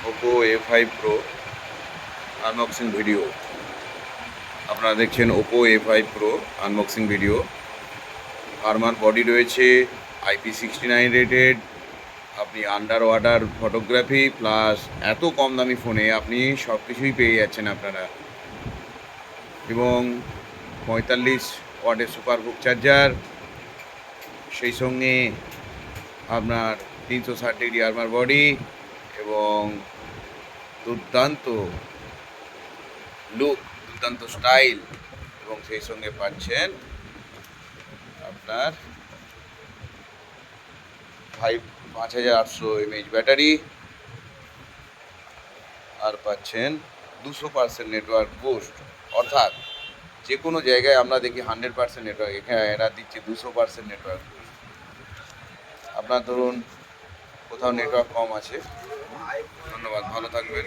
Oppo A5 pro unboxing video. আপনারা দেখছেন Oppo A5 pro unboxing video. Armour body রয়েছে, IP69 rated. আপনি under water photography plus এত কম দামি ফোনে আপনি সব কিছুই পেয়ে যাচ্ছেন আপনারা। এবং 45 ওয়াটের সুপার বুক চার্জার, সেই সঙ্গে আপনার 360 ডিগ্রি আর্মার বডি এবং দুর্দান্ত লুক, দুর্দান্ত স্টাইল, এবং সেই সঙ্গে পাচ্ছেন আপনার 5800 mAh ব্যাটারি, আর পাচ্ছেন 200% নেটওয়ার্ক বুস্ট। অর্থাৎ যে কোনো জায়গায় আমরা দেখি 100% নেটওয়ার্ক, এখানে এরা দিচ্ছে 200% নেটওয়ার্ক বুস্ট। আপনার ধরুন কোথাও নেটওয়ার্ক কম আছে। ধন্যবাদ, ভালো থাকবেন।